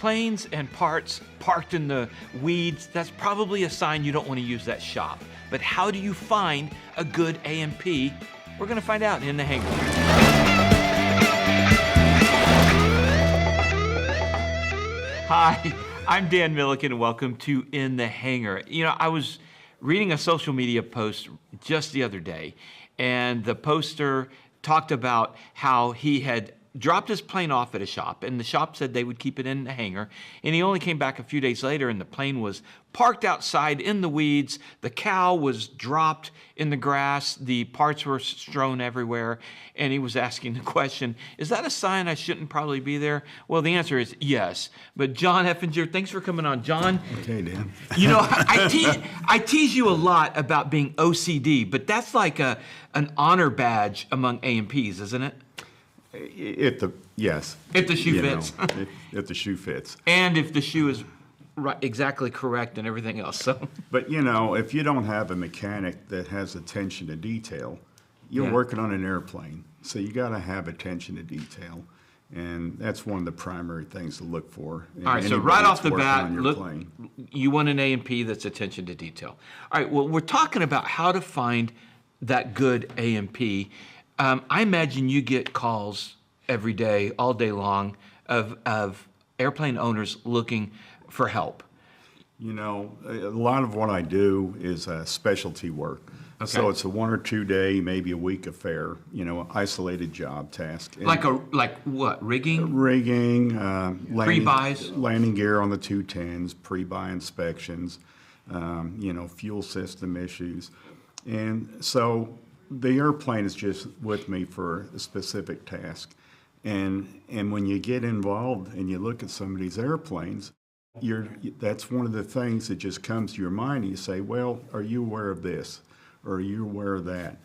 planes and parts parked in the weeds, that's probably a sign you don't want to use that shop. But how do you find a good A&P? We're going to find out in the hangar. Hi, I'm Dan Milliken, and welcome to In the Hangar. You know, I was reading a social media post just the other day, and the poster talked about how he had dropped his plane off at a shop, and the shop said they would keep it in the hangar, and he only came back a few days later, and the plane was parked outside in the weeds, the cow was dropped in the grass, the parts were strewn everywhere, and he was asking the question, is that a sign I shouldn't probably be there? Well, the answer is yes. But John Efinger, thanks for coming on. John. Okay, Dan. You know, I tease you a lot about being OCD, but that's like an honor badge among A&Ps, isn't it? Yes. If the shoe fits. If the shoe fits. And if the shoe is exactly correct and everything else. So. But you know, if you don't have a mechanic that has attention to detail, you're working on an airplane. So you got to have attention to detail. And that's one of the primary things to look for. All right, so right off the bat, look, you want an A&P that's attention to detail. All right, well, we're talking about how to find that good A&P. I imagine you get calls every day, all day long, of airplane owners looking for help. You know, a lot of what I do is specialty work. Okay. So it's a 1 or 2 day, maybe a week affair, you know, isolated job task. And like what, rigging? Rigging, pre-buys? Landing gear on the 210s, pre-buy inspections, you know, fuel system issues. And so the airplane is just with me for a specific task. And when you get involved and you look at some of these airplanes, that's one of the things that just comes to your mind. And you say, well, are you aware of this? Or are you aware of that?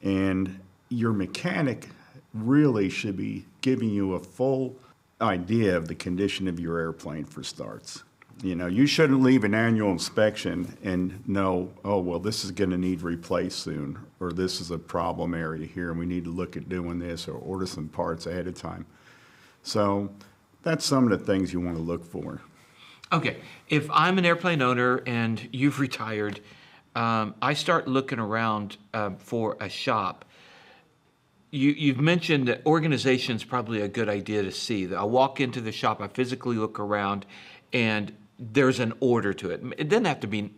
And your mechanic really should be giving you a full idea of the condition of your airplane for starts. You know, you shouldn't leave an annual inspection and know, oh, well, this is going to need replaced soon, or this is a problem area here, and we need to look at doing this, or order some parts ahead of time. So that's some of the things you want to look for. Okay, if I'm an airplane owner and you've retired, I start looking around for a shop. You've mentioned that organization is probably a good idea to see. I walk into the shop, I physically look around, and there's an order to it. It doesn't have to be,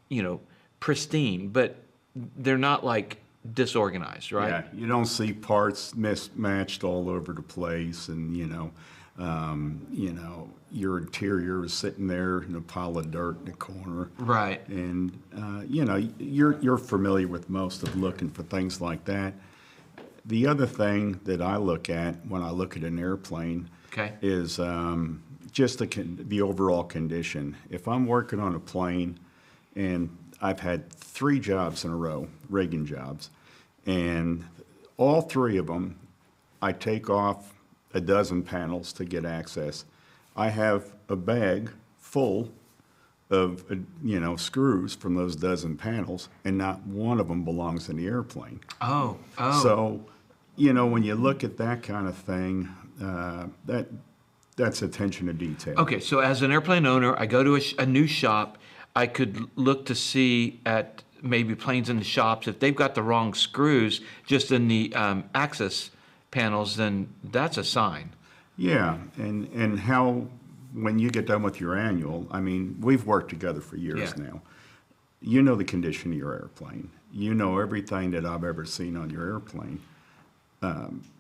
you know, pristine, but they're not like disorganized, right? Yeah, you don't see parts mismatched all over the place, and you know, your interior is sitting there in a pile of dirt in the corner. Right. And you know, you're familiar with most of looking for things like that. The other thing that I look at when I look at an airplane is just the overall condition. If I'm working on a plane, and I've had 3 jobs in a row, rigging jobs, and all 3 of them, I take off a dozen panels to get access. I have a bag full of you know, screws from those dozen panels, and not one of them belongs in the airplane. Oh. So, you know, when you look at that kind of thing, that's attention to detail. Okay, so as an airplane owner, I go to a new shop. I could look to see at maybe planes in the shops. If they've got the wrong screws just in the access panels, then that's a sign. Yeah, and how, when you get done with your annual, I mean, we've worked together for years now. You know the condition of your airplane. You know everything that I've ever seen on your airplane.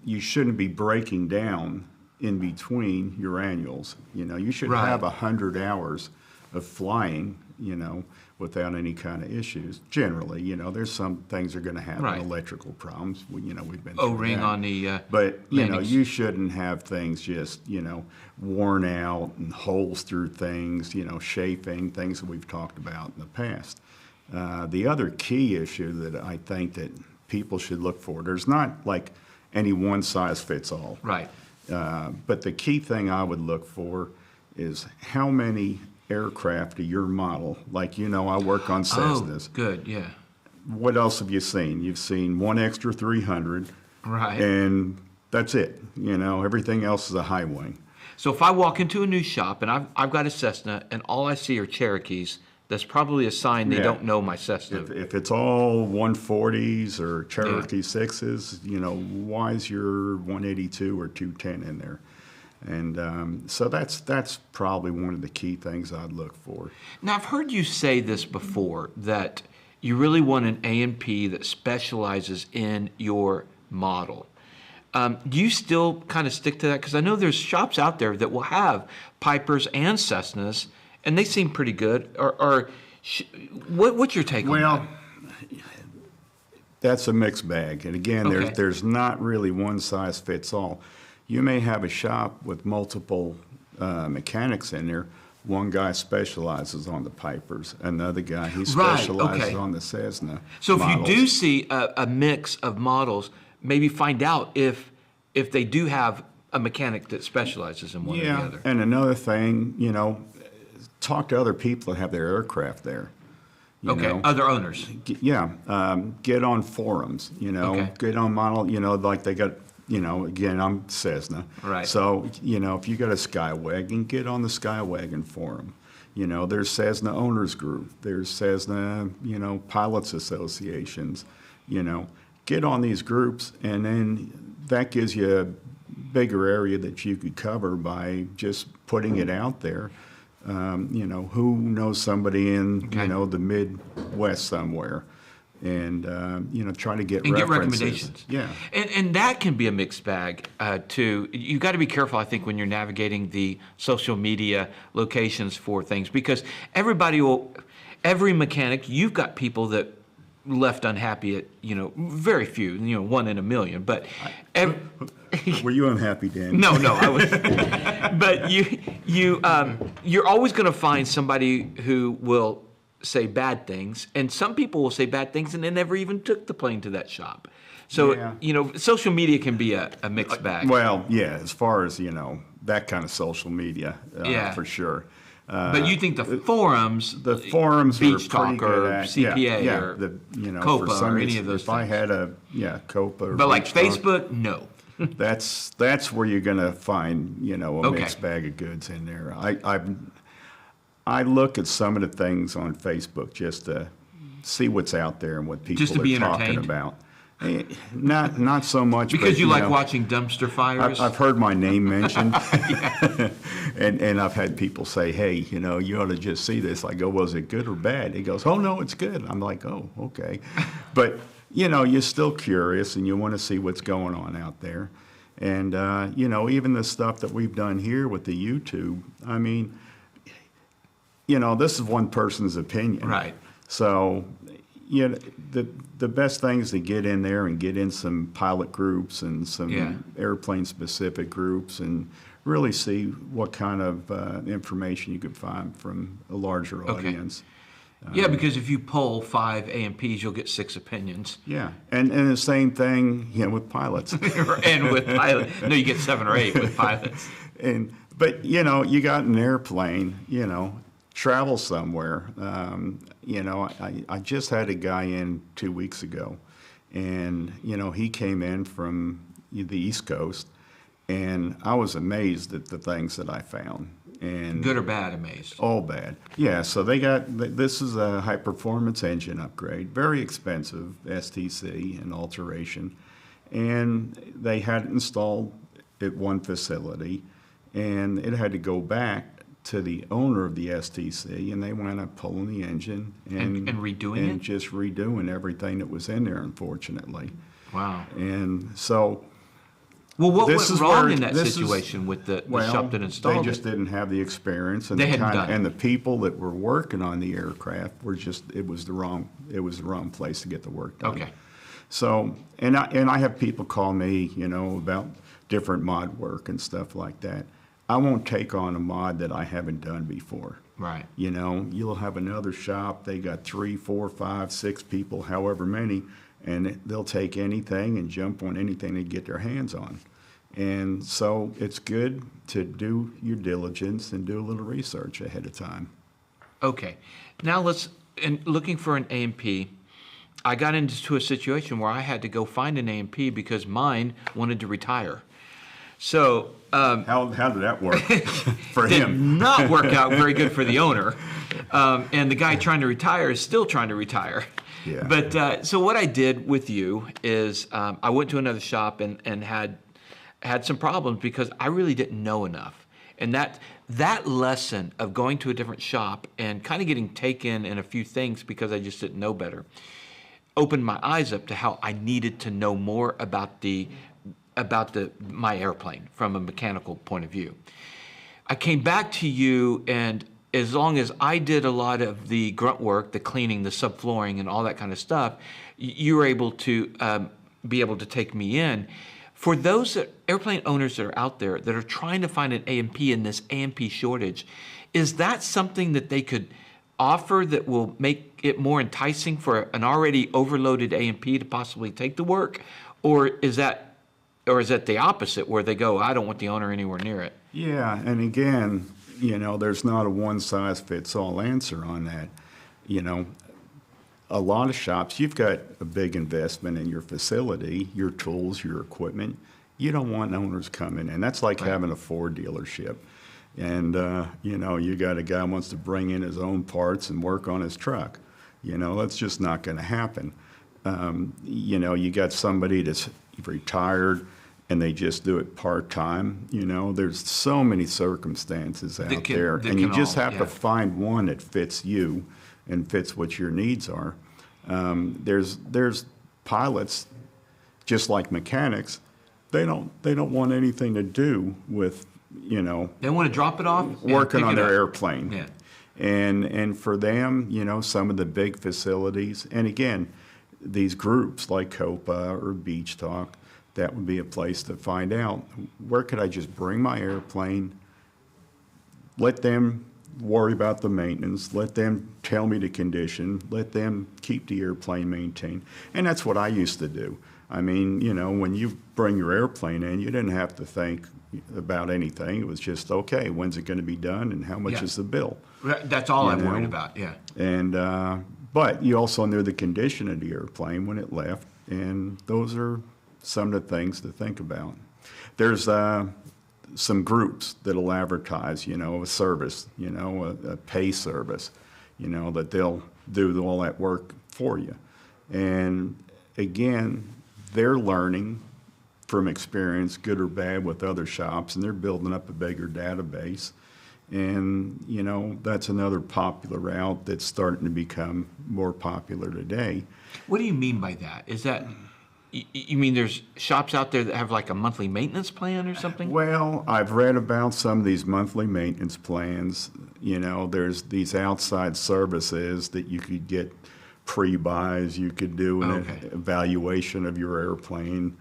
You shouldn't be breaking down in between your annuals. You know, you should have 100 hours of flying, you know, without any kind of issues. Generally, you know, there's some things are going to have electrical problems. You know, we've been through O-ring that. on the but you know, you shouldn't have things just, you know, worn out and holes through things, you know, chafing, things that we've talked about in the past. The other key issue that I think that people should look for, there's not like any one size fits all. Right. But the key thing I would look for is how many aircraft of your model, like, you know, I work on Cessnas. Oh, good, yeah. What else have you seen? You've seen one extra 300. Right. And that's it. You know, everything else is a high wing. So if I walk into a new shop and I've got a Cessna and all I see are Cherokees, that's probably a sign they Yeah. don't know my Cessna. If it's all 140s or Cherokee 6s, why is your 182 or 210 in there? And so that's probably one of the key things I'd look for. Now, I've heard you say this before, that you really want an A&P that specializes in your model. Do you still kind of stick to that? Because I know there's shops out there that will have Pipers and Cessnas, and they seem pretty good. What's your take on that? Well, that's a mixed bag. And again, Okay. there's not really one size fits all. You may have a shop with multiple mechanics in there. One guy specializes on the Pipers. Another guy, he Right, specializes okay. on the Cessna So if models. you do see a mix of models, maybe find out if they do have a mechanic that specializes in one or the Yeah, other. and another thing, talk to other people that have their aircraft there. You Okay, know? other owners. Get on forums, Okay. get on model, like they got, again, I'm Cessna. Right. So, if you got a Skywagon, get on the Skywagon forum. There's Cessna Owners Group, there's Cessna, Pilots Associations, get on these groups, and then that gives you a bigger area that you could cover by just putting it out there. Who knows somebody in, Okay. the Midwest somewhere, and, try to get And get references. recommendations. Yeah. And that can be a mixed bag, too. You got to be careful, I think, when you're navigating the social media locations for things, because every mechanic, you've got people that left unhappy at, very few, one in a million, but Were you unhappy, Dan? no, I was, but you're always going to find somebody who will say bad things, and some people will say bad things and they never even took the plane to that shop. So, Yeah. social media can be a mixed bag. Well, yeah, as far as, that kind of social media, Yeah. for sure. But you think the forums, The forums Beach are pretty Talk good or at, CPA yeah, or for COPA some or any reason, of those if I things. had COPA or but like Beach Talk, Facebook, no. that's where you're going to find, a Okay. mixed bag of goods in there. I look at some of the things on Facebook just to see what's out there and what people Just to be are talking entertained? about. Not so much Because but, you like know, watching dumpster fires. I've heard my name mentioned, and I've had people say, "Hey, you ought to just see this." I go, "Was it good or bad?" He goes, "Oh no, it's good." I'm like, "Oh, okay," but you're still curious and you want to see what's going on out there, and even the stuff that we've done here with the YouTube. I mean, this is one person's opinion, Right. So, the best thing is to get in there and get in some pilot groups and some Yeah. airplane-specific groups and really see what kind of information you could find from a larger Okay. audience. Yeah, because if you poll 5 A&Ps, you'll get 6 opinions. Yeah, and the same thing, with pilots. And with pilots, no, you get 7 or 8 with pilots. But you got an airplane, travel somewhere. I just had a guy in 2 weeks ago, and he came in from the East Coast, and I was amazed at the things that I found. And Good or bad, amazed. all bad. Yeah, so this is a high performance engine upgrade, very expensive STC and alteration, and they had it installed at one facility, and it had to go back to the owner of the STC, and they wound up pulling the engine And redoing and it? just redoing everything that was in there, unfortunately. Wow. And so Well, what this went is wrong where- in that this is- situation with the well, shop that installed they just it? didn't have the experience, and They the hadn't done it. and the people that were working on the aircraft were just it was the wrong place to get the work done. Okay. So and I have people call me, about different mod work and stuff like that. I won't take on a mod that I haven't done before. Right. You'll have another shop. They got 3, 4, 5, 6 people, however many, and they'll take anything and jump on anything they get their hands on. And so it's good to do your diligence and do a little research ahead of time. Okay. Now looking for an A&P, I got into a situation where I had to go find an A&P because mine wanted to retire. So How did that work for did him? not work out very good for the owner. And the guy trying to retire is still trying to retire. Yeah. But so what I did with you is I went to another shop and had some problems because I really didn't know enough. And that lesson of going to a different shop and kind of getting taken in a few things because I just didn't know better opened my eyes up to how I needed to know more about my airplane from a mechanical point of view. I came back to you, and as long as I did a lot of the grunt work, the cleaning, the subflooring, and all that kind of stuff, you were able to be able to take me in. For those airplane owners that are out there that are trying to find an A&P in this A&P shortage, is that something that they could offer that will make it more enticing for an already overloaded A&P to possibly take the work, or is that the opposite where they go, I don't want the owner anywhere near it? Yeah, and again, there's not a one-size-fits-all answer on that. A lot of shops, you've got a big investment in your facility, your tools, your equipment. You don't want owners coming in. That's like having a Ford dealership. And, you got a guy who wants to bring in his own parts and work on his truck. That's just not going to happen. You got somebody that's retired and they just do it part-time. There's so many circumstances out there. And you just have to find one that fits you and fits what your needs are. There's pilots, just like mechanics, they don't want anything to do with, They want to drop it off? Working on their airplane. Yeah. And for them, some of the big facilities, and again, these groups like COPA or Beach Talk, that would be a place to find out, where could I just bring my airplane, let them worry about the maintenance, let them tell me the condition, let them keep the airplane maintained. And that's what I used to do. I mean, when you bring your airplane in, you didn't have to think about anything. It was just, okay, when's it going to be done and how much is the bill? That's all I'm worried about, yeah. And, but you also knew the condition of the airplane when it left, and those are some of the things to think about. There's some groups that'll advertise, a service, a pay service, that they'll do all that work for you. And again, they're learning from experience, good or bad, with other shops, and they're building up a bigger database. And, that's another popular route that's starting to become more popular today. What do you mean by that? Is that, you mean there's shops out there that have like a monthly maintenance plan or something? Well, I've read about some of these monthly maintenance plans. There's these outside services that you could get pre-buys. You could do an evaluation of your airplane.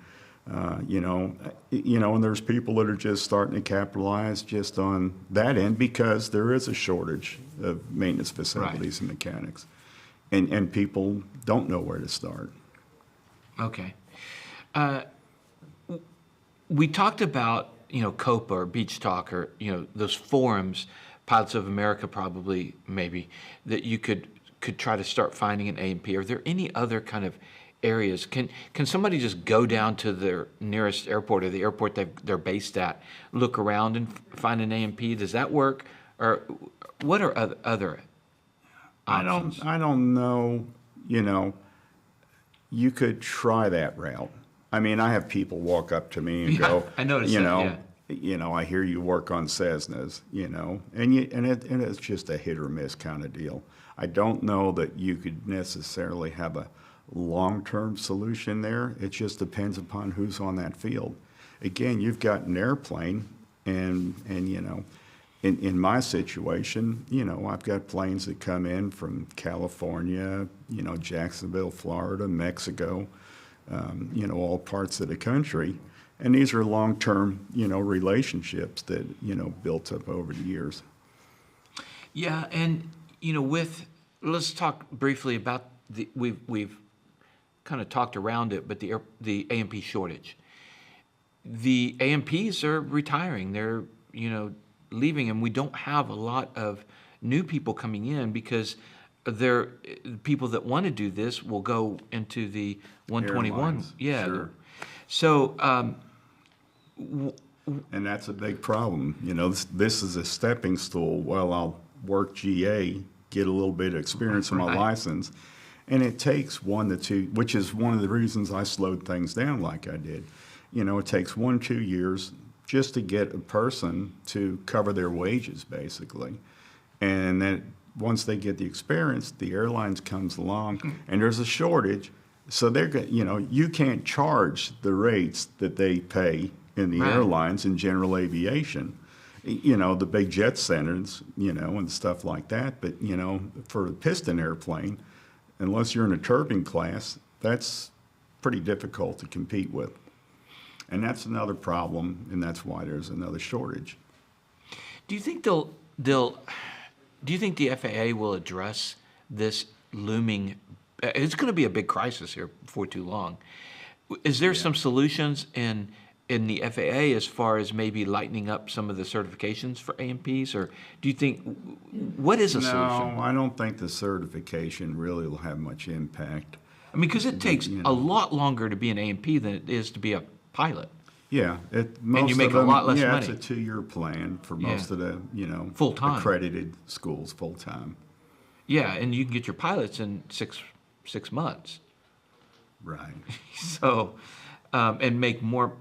And there's people that are just starting to capitalize just on that end because there is a shortage of maintenance facilities and mechanics. And people don't know where to start. Okay. We talked about, COPA or Beach Talk or, those forums, Pilots of America probably, maybe, that you could try to start finding an A&P. Are there any other kind of areas? Can somebody just go down to their nearest airport or the airport they're based at, look around and find an A&P? Does that work? Or what are other options? I don't know, you could try that route. I mean, I have people walk up to me and go, I noticed I hear you work on Cessnas, and it's just a hit or miss kind of deal. I don't know that you could necessarily have a long-term solution there. It just depends upon who's on that field. Again, you've got an airplane, and in my situation, I've got planes that come in from California, Jacksonville, Florida, Mexico, all parts of the country. And these are long-term, relationships that, built up over the years. Yeah, and, let's talk briefly about we've kind of talked around it, but the A&P shortage. The A&Ps are retiring. They're, leaving, and we don't have a lot of new people coming in because people that want to do this will go into the 121. Airlines, Yeah. sure. So And that's a big problem. This is a stepping stool. Well, I'll work GA, get a little bit of experience on my license, and it takes 1 to 2, which is one of the reasons I slowed things down like I did. It takes 1 2 years just to get a person to cover their wages, basically. And then once they get the experience, the airlines comes along, and there's a shortage. So you can't charge the rates that they pay in the airlines and general aviation, the big jet centers, and stuff like that. But, for a piston airplane, unless you're in a turbine class, that's pretty difficult to compete with. And that's another problem, and that's why there's another shortage. Do you think do you think the FAA will address this looming, it's going to be a big crisis here before too long. Is there some solutions in the FAA as far as maybe lightening up some of the certifications for AMPs, or do you think, what is a solution? No, I don't think the certification really will have much impact. I mean, because it takes a lot longer to be an AMP than it is to be a pilot. Yeah, and you make a lot less money. It's a 2-year plan for most of the full-time accredited schools, full time. Yeah, and you can get your pilots in six months. Right. So. And make more,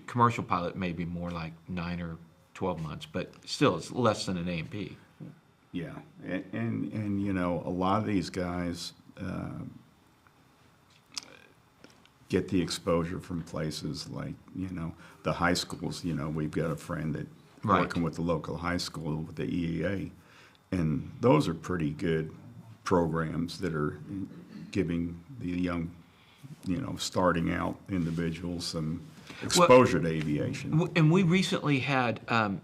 commercial pilot may be more like 9 or 12 months, but still it's less than an A&P. Yeah, and a lot of these guys get the exposure from places like, the high schools. We've got a friend that working with the local high school with the EAA, and those are pretty good programs that are giving the young starting out individuals some exposure to aviation. And we recently had, I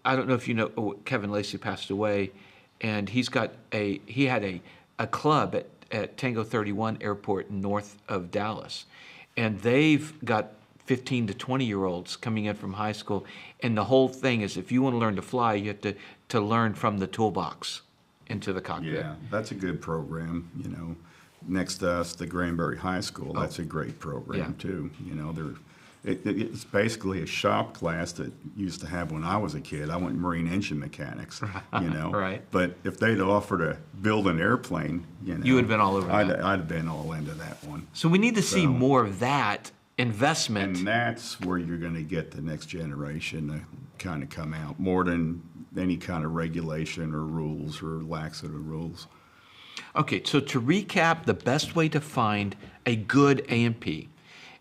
don't know if you know, Kevin Lacey passed away, and he had a club at Tango 31 Airport north of Dallas, and they've got 15 to 20-year-olds coming in from high school, and the whole thing is if you want to learn to fly, you have to learn from the toolbox into the cockpit. Yeah, that's a good program, Next to us, the Granbury High School, that's a great program too. It's basically a shop class that used to have when I was a kid. I went marine engine mechanics, Right. But if they'd offered to build an airplane, you would have been all over I'd that. have been all into that one. So we need to see more of that investment. And that's where you're going to get the next generation to kind of come out, more than any kind of regulation or rules or laxative rules. Okay, so to recap, the best way to find a good A&P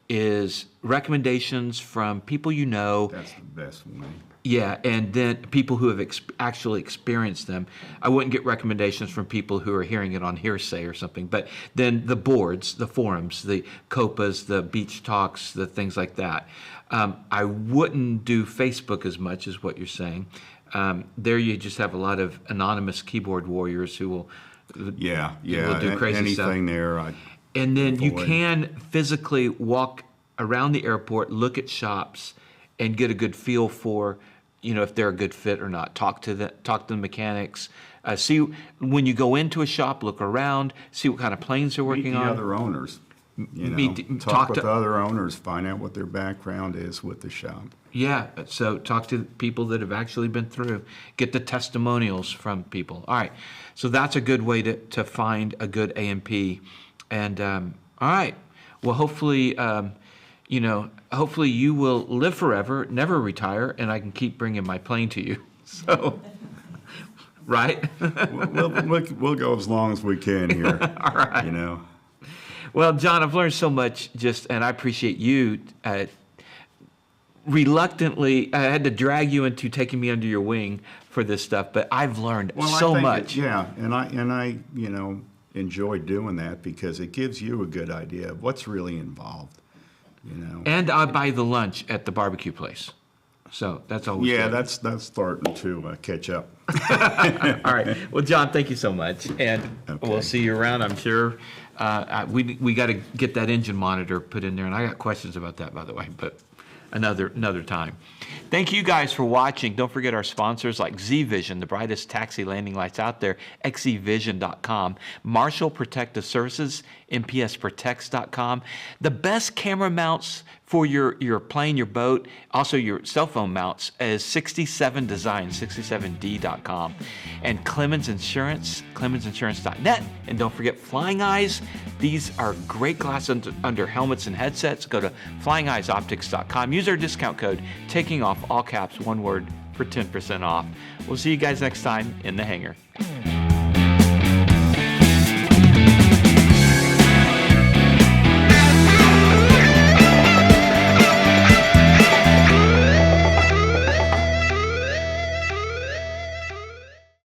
is recommendations from people you know. That's the best way. Yeah, and then people who have actually experienced them. I wouldn't get recommendations from people who are hearing it on hearsay or something, but then the boards, the forums, the COPAs, the beach talks, the things like that. I wouldn't do Facebook as much as what you're saying. There you just have a lot of anonymous keyboard warriors who will will do crazy anything stuff. there. And then you can physically walk around the airport, look at shops, and get a good feel for, if they're a good fit or not. Talk to the mechanics. See when you go into a shop, look around, see what kind of planes they're working on. Meet the other owners. Talk with other owners, find out what their background is with the shop. Yeah, so talk to people that have actually been through. Get the testimonials from people. All right, so that's a good way to find a good A&P. And all right, well, hopefully, hopefully you will live forever, never retire, and I can keep bringing my plane to you. So, right? We'll go as long as we can here. All right. Well, John, I've learned so much, and I appreciate you. Reluctantly, I had to drag you into taking me under your wing for this stuff, but I've learned so much. And I enjoy doing that because it gives you a good idea of what's really involved. And I buy the lunch at the barbecue place, so that's always good. that's starting to catch up. All right. Well, John, thank you so much, and we'll see you around, I'm sure. We got to get that engine monitor put in there, and I got questions about that, by the way, but another time. Thank you guys for watching. Don't forget our sponsors like Z-Vision, the brightest taxi landing lights out there, xevision.com, Marshall Protective Services, mpsprotects.com, the best camera mounts for your plane, your boat, also your cell phone mounts is 67 Design, 67D.com. And Clemens Insurance, ClemensInsurance.net. And don't forget Flying Eyes. These are great glasses under helmets and headsets. Go to FlyingEyesOptics.com. Use our discount code, taking off all caps, one word, for 10% off. We'll see you guys next time in the hangar.